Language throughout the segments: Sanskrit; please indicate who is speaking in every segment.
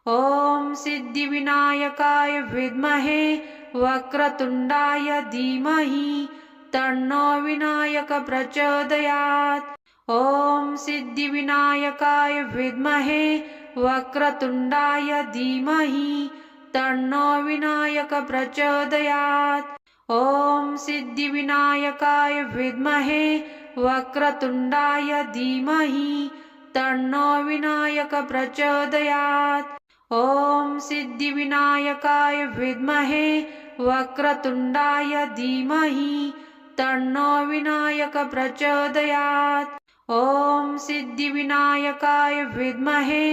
Speaker 1: ॐ सिद्धिविनायकाय विद्महे वक्रतुण्डाय धीमहि तन्नो विनायक प्रचोदयात्। ॐ सिद्धिविनायकाय विद्महे वक्रतुण्डाय धीमहि तन्नो विनायक प्रचोदयात्। ॐ सिद्धिविनायकाय विद्महे वक्रतुण्डाय धीमहि तन्नो विनायक प्रचोदयात्। ॐ सिद्धिविनायकाय विद्महे वक्रतुण्डाय धीमहि तन्नो विनायक प्रचोदयात्। ॐ सिद्धिविनायकाय विद्महे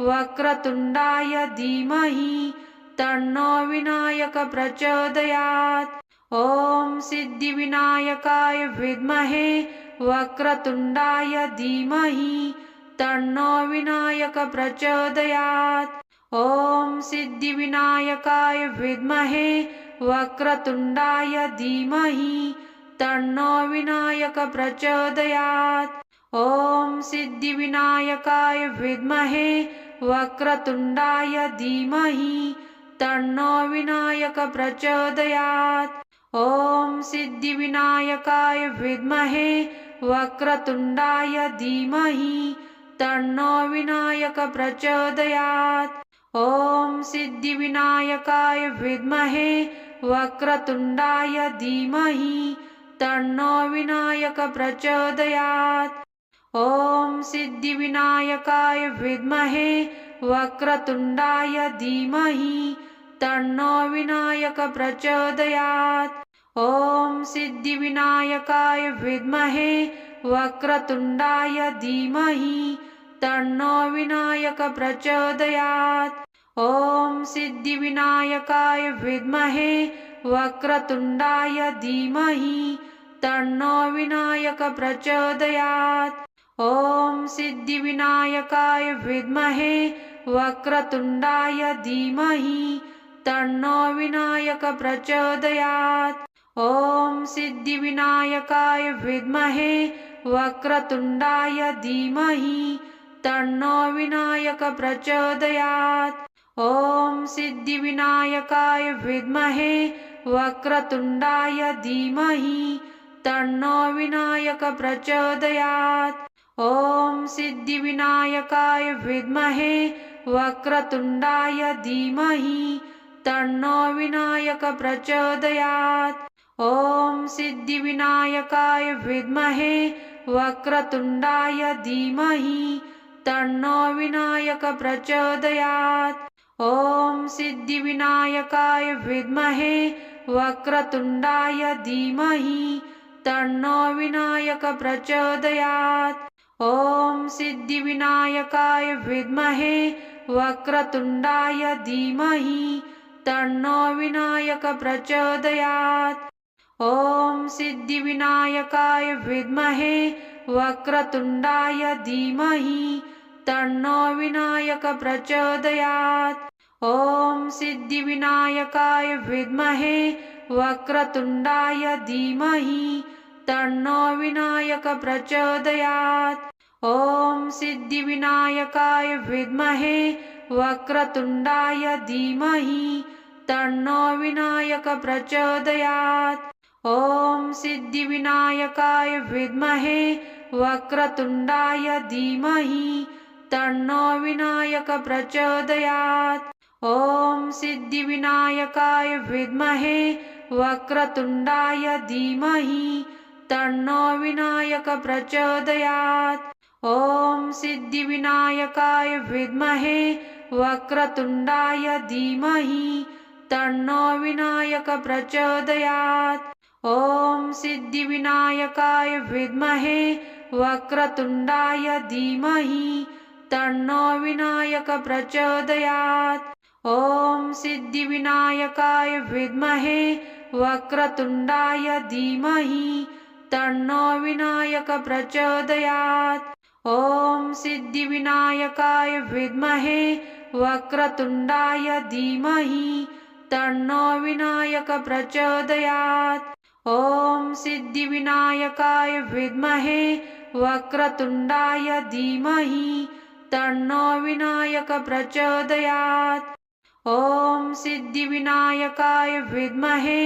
Speaker 1: वक्रतुण्डाय धीमहि तन्नो विनायक प्रचोदयात्। ॐ सिद्धिविनायकाय विद्महे वक्रतुण्डाय धीमहि तन्नो विनायक प्रचोदयात्। ॐ सिद्धिविनायकाय विद्महे वक्रतुण्डाय धीमहि तन्नो विनायक प्रचोदयात्। ॐ सिद्धिविनायकाय विद्महे वक्रतुण्डाय धीमहि तन्नो विनायक प्रचोदयात्। ॐ सिद्धिविनायकाय विद्महे वक्रतुण्डाय धीमहि तन्नो विनायक प्रचोदयात्। ॐ सिद्धिविनायकाय विद्महे वक्रतुण्डाय धीमहि तन्नो विनायक प्रचोदयात्। ॐ सिद्धिविनायकाय विद्महे वक्रतुण्डाय धीमहि तन्नो विनायक प्रचोदयात्। ॐ सिद्धिविनायकाय विद्महे वक्रतुण्डाय धीमहि तन्नो विनायक प्रचोदयात्। ॐ सिद्धिविनायकाय विद्महे वक्रतुण्डाय धीमहि तन्नो विनायक प्रचोदयात्। ॐ सिद्धिविनायकाय विद्महे वक्रतुण्डाय धीमहि तन्नो विनायक प्रचोदयात्। ॐ सिद्धिविनायकाय विद्महे वक्रतुण्डाय धीमहि तन्नो विनायक प्रचोदयात्। ॐ सिद्धिविनायकाय विद्महे वक्रतुण्डाय धीमहि तन्नो विनायक प्रचोदयात्। ॐ सिद्धिविनायकाय विद्महे वक्रतुण्डाय धीमहि तन्नो विनायक प्रचोदयात्। ॐ सिद्धिविनायकाय विद्महे वक्रतुण्डाय धीमहि तन्नो विनायक प्रचोदयात्। ॐ सिद्धिविनायकाय विद्महे वक्रतुण्डाय धीमहि तन्नो विनायक प्रचोदयात्। ॐ सिद्धिविनायकाय विद्महे वक्रतुण्डाय धीमहि तन्नो विनायक प्रचोदयात्। ॐ सिद्धिविनायकाय विद्महे वक्रतुण्डाय धीमहि तन्नो विनायक प्रचोदयात्। ॐ सिद्धिविनायकाय विद्महे वक्रतुण्डाय धीमहि तन्नो विनायक प्रचोदयात्। ॐ सिद्धिविनायकाय विद्महे वक्रतुण्डाय धीमहि तन्नो विनायक प्रचोदयात्। ॐ सिद्धिविनायकाय विद्महे वक्रतुण्डाय धीमहि तन्नो विनायक प्रचोदयात्। ॐ सिद्धिविनायकाय विद्महे वक्रतुण्डाय धीमहि तन्नो विनायक प्रचोदयात्। ॐ सिद्धिविनायकाय विद्महे वक्रतुण्डाय धीमहि तन्नो विनायक प्रचोदयात्। ॐ सिद्धिविनायकाय विद्महे वक्रतुण्डाय धीमहि तन्नो विनायक प्रचोदयात्। ॐ सिद्धिविनायकाय विद्महे वक्रतुण्डाय धीमहि तन्नो विनायक प्रचोदयात्। ॐ सिद्धिविनायकाय विद्महे वक्रतुण्डाय धीमहि तन्नो विनायक प्रचोदयात्। ॐ सिद्धिविनायकाय विद्महे वक्रतुण्डाय धीमहि तन्नो विनायक प्रचोदयात्। ॐ सिद्धिविनायकाय विद्महे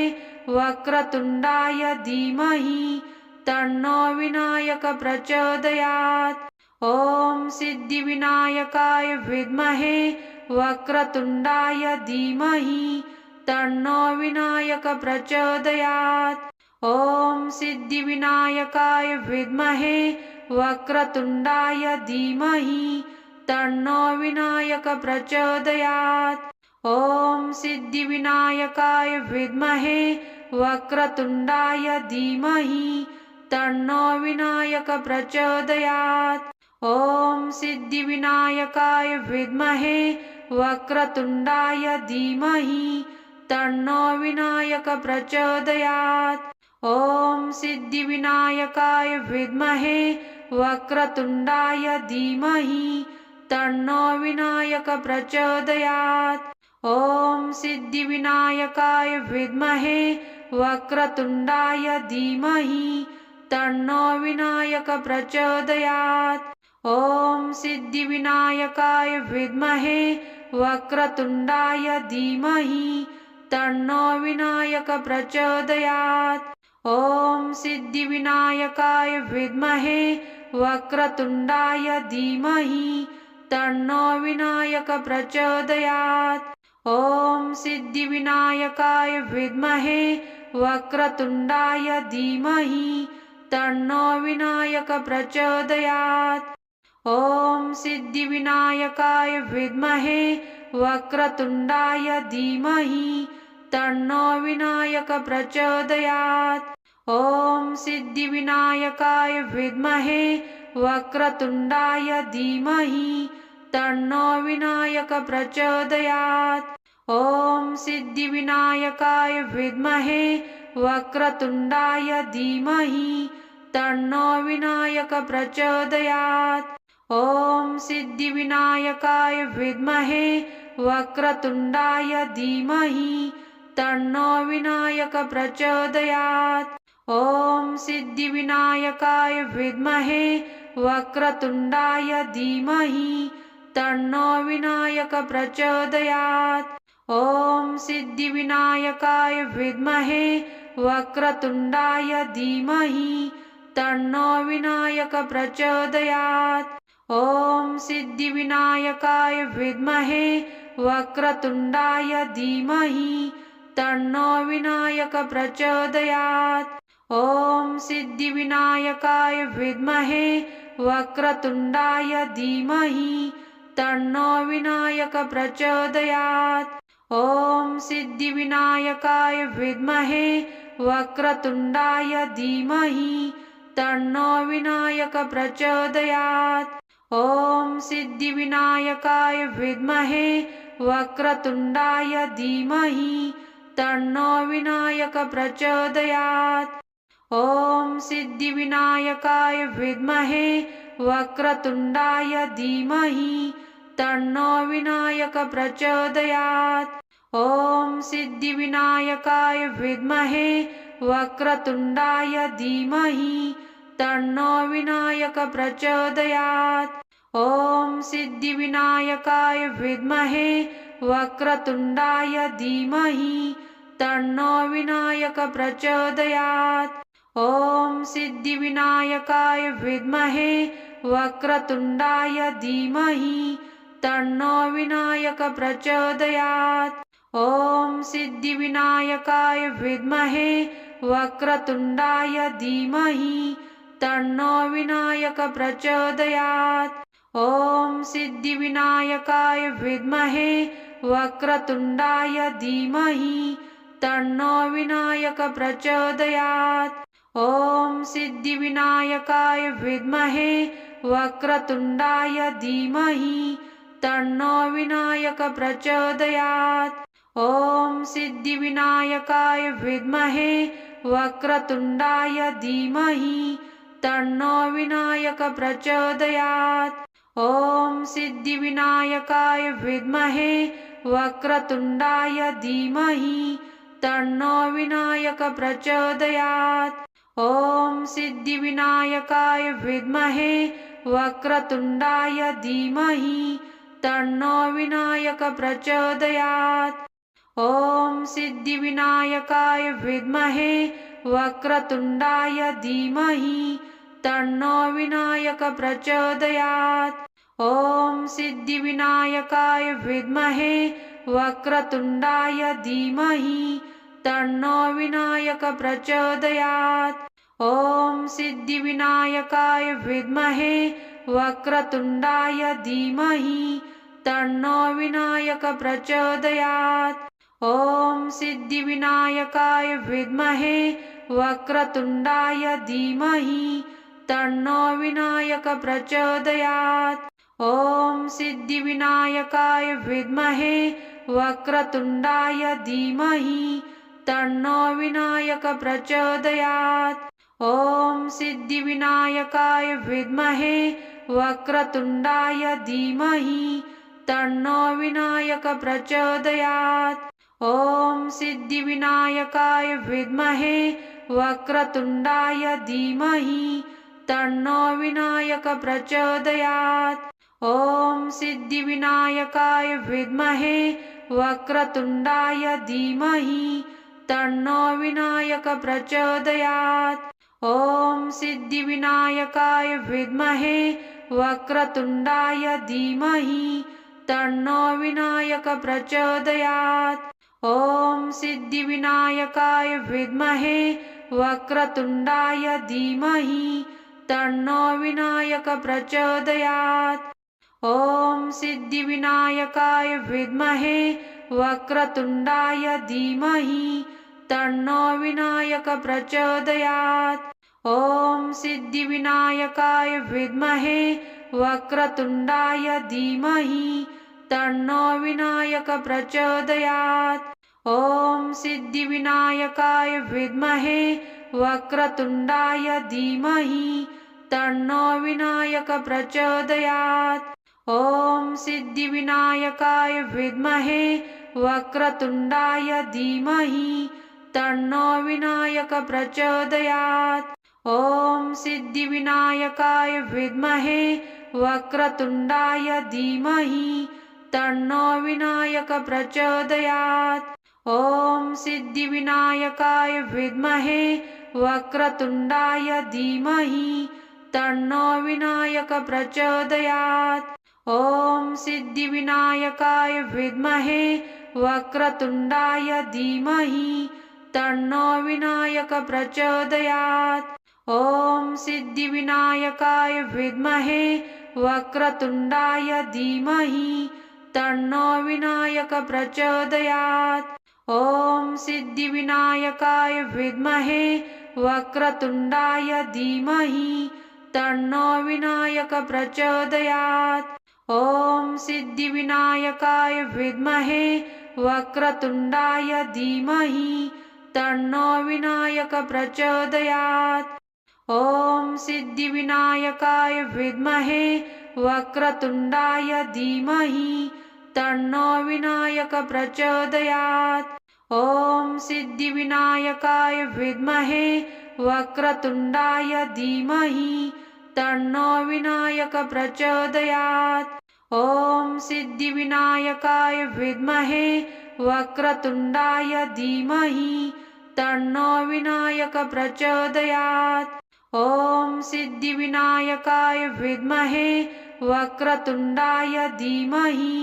Speaker 1: वक्रतुण्डाय धीमहि तन्नो विनायक प्रचोदयात्। ॐ सिद्धिविनायकाय विद्महे वक्रतुण्डाय धीमहि तन्नो विनायक प्रचोदयात्। ॐ सिद्धिविनायकाय विद्महे वक्रतुण्डाय धीमहि तन्नो विनायक प्रचोदयात्। ॐ सिद्धिविनायकाय विद्महे वक्रतुण्डाय धीमहि तन्नो विनायक प्रचोदयात्। ॐ सिद्धिविनायकाय विद्महे वक्रतुण्डाय धीमहि तन्नो विनायक प्रचोदयात्। ॐ सिद्धिविनायकाय विद्महे वक्रतुण्डाय धीमहि तन्नो विनायक प्रचोदयात्। ॐ सिद्धिविनायकाय विद्महे वक्रतुण्डाय धीमहि तन्नो विनायक प्रचोदयात्। ॐ सिद्धिविनायकाय विद्महे वक्रतुण्डाय धीमहि तन्नो विनायक प्रचोदयात्। ॐ सिद्धिविनायकाय विद्महे वक्रतुण्डाय धीमहि तन्नो विनायक प्रचोदयात्। ॐ सिद्धिविनायकाय विद्महे वक्रतुण्डाय धीमहि तन्नो विनायक प्रचोदयात्। ॐ सिद्धिविनायकाय विद्महे वक्रतुण्डाय धीमहि तन्नो विनायक प्रचोदयात्। ॐ सिद्धिविनायकाय विद्महे वक्रतुण्डाय धीमहि तन्नो विनायक प्रचोदयात्। ॐ सिद्धिविनायकाय विद्महे वक्रतुण्डाय धीमहि तन्नो विनायक प्रचोदयात्। ॐ सिद्धिविनायकाय विद्महे वक्रतुण्डाय धीमहि तन्नो विनायक प्रचोदयात्। ॐ सिद्धिविनायकाय विद्महे वक्रतुण्डाय धीमहि तन्नो विनायक प्रचोदयात्। ॐ सिद्धिविनायकाय विद्महे वक्रतुण्डाय धीमहि तन्नो विनायक प्रचोदयात्। ॐ सिद्धिविनायकाय विद्महे वक्रतुण्डाय धीमहि तन्नो विनायक प्रचोदयात्। ॐ सिद्धिविनायकाय विद्महे वक्रतुण्डाय धीमहि तन्नो विनायक प्रचोदयात्। ॐ सिद्धिविनायकाय विद्महे वक्रतुण्डाय धीमहि तन्नो विनायक प्रचोदयात्। ॐ सिद्धिविनायकाय विद्महे वक्रतुण्डाय धीमहि तन्नो विनायक प्रचोदयात्। ॐ सिद्धिविनायकाय विद्महे वक्रतुण्डाय धीमहि तन्नो विनायक प्रचोदयात्। ॐ सिद्धिविनायकाय विद्महे वक्रतुण्डाय धीमहि तन्नो विनायक प्रचोदयात्। ॐ सिद्धिविनायकाय विद्महे वक्रतुण्डाय धीमहि तन्नो विनायक प्रचोदयात्। ॐ सिद्धिविनायकाय विद्महे वक्रतुण्डाय धीमहि तन्नो विनायक प्रचोदयात्। ॐ सिद्धिविनायकाय विद्महे वक्रतुण्डाय धीमहि तन्नो विनायक प्रचोदयात्। ॐ सिद्धिविनायकाय विद्महे वक्रतुण्डाय धीमहि तन्नो विनायक प्रचोदयात्। ॐ सिद्धिविनायकाय विद्महे वक्रतुण्डाय धीमहि तन्नो विनायक प्रचोदयात्। ॐ सिद्धिविनायकाय विद्महे वक्रतुण्डाय धीमहि तन्नो विनायक प्रचोदयात्। ॐ सिद्धिविनायकाय विद्महे वक्रतुण्डाय धीमहि तन्नो विनायक प्रचोदयात्। ॐ सिद्धिविनायकाय विद्महे वक्रतुण्डाय धीमहि तन्नो विनायक प्रचोदयात्। ॐ सिद्धिविनायकाय विद्महे वक्रतुण्डाय धीमहि तन्नो विनायक प्रचोदयात्। ॐ सिद्धिविनायकाय विद्महे वक्रतुण्डाय धीमहि तन्नो विनायक प्रचोदयात्। ॐ सिद्धिविनायकाय विद्महे वक्रतुण्डाय धीमहि तन्नो विनायक प्रचोदयात्। ॐ सिद्धिविनायकाय विद्महे वक्रतुण्डाय धीमहि तन्नो विनायक प्रचोदयात्। ॐ सिद्धिविनायकाय विद्महे वक्रतुण्डाय धीमहि तन्नो विनायक प्रचोदयात्। ॐ सिद्धिविनायकाय विद्महे वक्रतुण्डाय धीमहि तन्नो विनायक प्रचोदयात्। ॐ सिद्धिविनायकाय विद्महे वक्रतुण्डाय धीमहि तन्नो विनायक प्रचोदयात्। ॐ सिद्धिविनायकाय विद्महे वक्रतुण्डाय धीमहि तन्नो विनायक प्रचोदयात्। ॐ सिद्धिविनायकाय विद्महे वक्रतुण्डाय धीमहि तन्नो विनायक प्रचोदयात्। ॐ सिद्धिविनायकाय विद्महे वक्रतुण्डाय धीमहि तन्नो विनायक प्रचोदयात्। ॐ सिद्धिविनायकाय विद्महे वक्रतुण्डाय धीमहि तन्नो विनायक प्रचोदयात्। ॐ सिद्धिविनायकाय विद्महे वक्रतुण्डाय धीमहि तन्नो विनायक प्रचोदयात्। ॐ सिद्धिविनायकाय विद्महे वक्रतुण्डाय धीमहि तन्नो विनायक प्रचोदयात्। ॐ सिद्धिविनायकाय विद्महे वक्रतुण्डाय धीमहि तन्नो विनायक प्रचोदयात्। ॐ सिद्धिविनायकाय विद्महे वक्रतुण्डाय धीमहि तन्नो विनायक प्रचोदयात्। ॐ सिद्धिविनायकाय विद्महे वक्रतुण्डाय धीमहि तन्नो विनायक प्रचोदयात्। ॐ सिद्धिविनायकाय विद्महे वक्रतुण्डाय धीमहि तन्नो विनायक प्रचोदयात्। ॐ सिद्धिविनायकाय विद्महे वक्रतुण्डाय धीमहि तन्नो विनायक प्रचोदयात्। ॐ सिद्धिविनायकाय विद्महे वक्रतुण्डाय धीमहि तन्नो विनायक प्रचोदयात्। ॐ सिद्धिविनायकाय विद्महे वक्रतुण्डाय धीमहि तन्नो विनायक प्रचोदयात्। ॐ सिद्धिविनायकाय विद्महे वक्रतुण्डाय धीमहि तन्नो विनायक प्रचोदयात्। ॐ सिद्धिविनायकाय विद्महे वक्रतुण्डाय धीमहि तन्नो विनायक प्रचोदयात्। ॐ सिद्धिविनायकाय विद्महे वक्रतुण्डाय धीमहि तन्नो विनायक प्रचोदयात्। ॐ सिद्धिविनायकाय विद्महे वक्रतुण्डाय धीमहि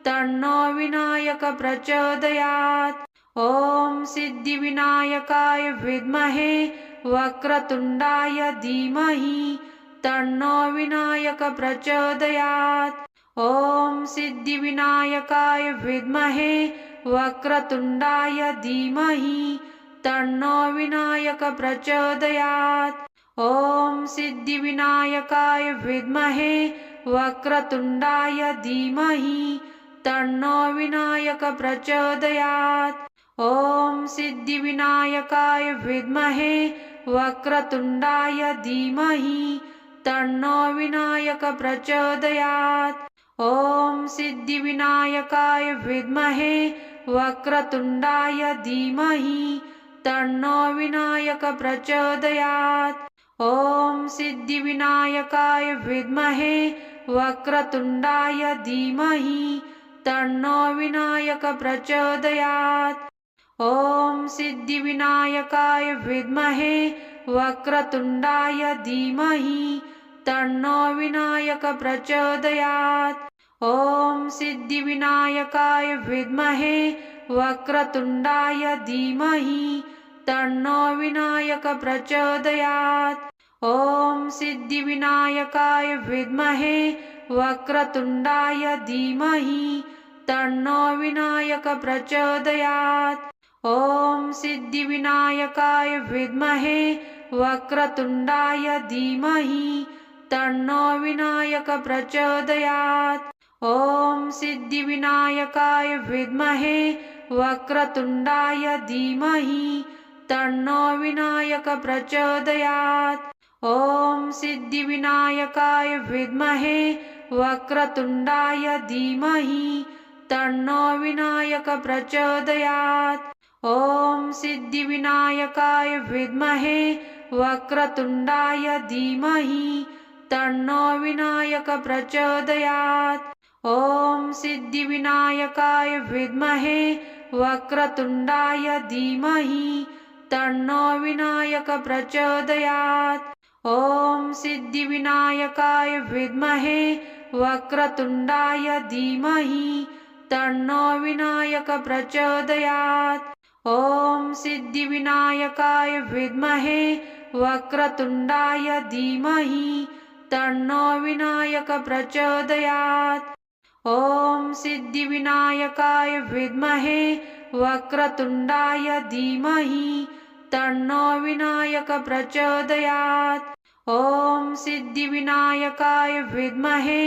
Speaker 1: तन्नो विनायक प्रचोदयात्। ॐ सिद्धिविनायकाय विद्महे वक्रतुण्डाय धीमहि तन्नो विनायक प्रचोदयात्। ॐ सिद्धिविनायकाय विद्महे वक्रतुण्डाय धीमहि तन्नो विनायक प्रचोदयात्। ॐ सिद्धिविनायकाय विद्महे वक्रतुण्डाय धीमहि तन्नो विनायक प्रचोदयात्। ॐ सिद्धिविनायकाय विद्महे वक्रतुण्डाय धीमहि तन्नो विनायक प्रचोदयात्। ॐ सिद्धिविनायकाय विद्महे वक्रतुण्डाय धीमहि तन्नो विनायक प्रचोदयात्। ॐ सिद्धिविनायकाय विद्महे वक्रतुण्डाय धीमहि तन्नो विनायक प्रचोदयात्। ॐ सिद्धिविनायकाय विद्महे वक्रतुण्डाय धीमहि तन्नो विनायक प्रचोदयात्। ॐ सिद्धिविनायकाय विद्महे वक्रतुण्डाय धीमहि तन्नो विनायक प्रचोदयात्। ॐ सिद्धिविनायकाय विद्महे वक्रतुण्डाय धीमहि तन्नो विनायक प्रचोदयात्। ॐ सिद्धिविनायकाय विद्महे वक्रतुण्डाय धीमहि तन्नो विनायक प्रचोदयात्। ॐ सिद्धिविनायकाय विद्महे वक्रतुण्डाय धीमहि तन्नो विनायक प्रचोदयात्। ॐ सिद्धिविनायकाय विद्महे वक्रतुण्डाय धीमहि तन्नो विनायक प्रचोदयात्। ॐ सिद्धिविनायकाय विद्महे वक्रतुण्डाय धीमहि तन्नो विनायक प्रचोदयात्। ॐ सिद्धिविनायकाय विद्महे वक्रतुण्डाय धीमहि तन्नो विनायक प्रचोदयात्। ॐ सिद्धिविनायकाय विद्महे वक्रतुण्डाय धीमहि तन्नो विनायक प्रचोदयात्। ॐ सिद्धिविनायकाय विद्महे वक्रतुण्डाय धीमहि तन्नो विनायक प्रचोदयात्। ॐ सिद्धिविनायकाय विद्महे वक्रतुण्डाय धीमहि तन्नो विनायक प्रचोदयात्। ॐ सिद्धिविनायकाय विद्महे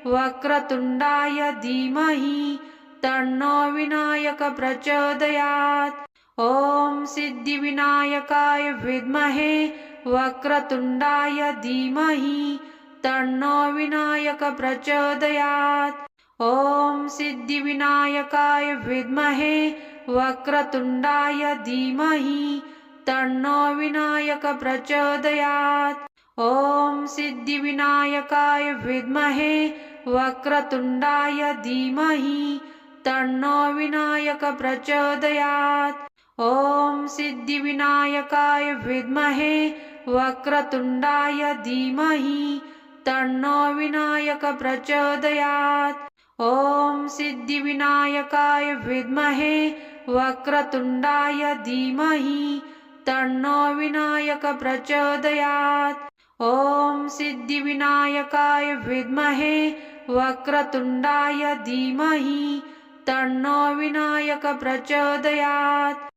Speaker 1: वक्रतुण्डाय धीमहि तन्नो विनायक प्रचोदयात्। ॐ सिद्धिविनायकाय विद्महे वक्रतुण्डाय धीमहि तन्नो विनायक प्रचोदयात्। ॐ सिद्धिविनायकाय विद्महे वक्रतुण्डाय धीमहि तन्नो विनायक प्रचोदयात्। ॐ सिद्धिविनायकाय विद्महे वक्रतुण्डाय धीमहि तन्नो विनायक प्रचोदयात्। ॐ सिद्धिविनायकाय विद्महे वक्रतुण्डाय धीमहि तन्नो विनायक प्रचोदयात्। ॐ सिद्धिविनायकाय विद्महे वक्रतुण्डाय धीमहि तन्नो विनायक प्रचोदयात्। ॐ सिद्धिविनायकाय विद्महे वक्रतुण्डाय धीमहि तन्नो विनायक प्रचोदयात्।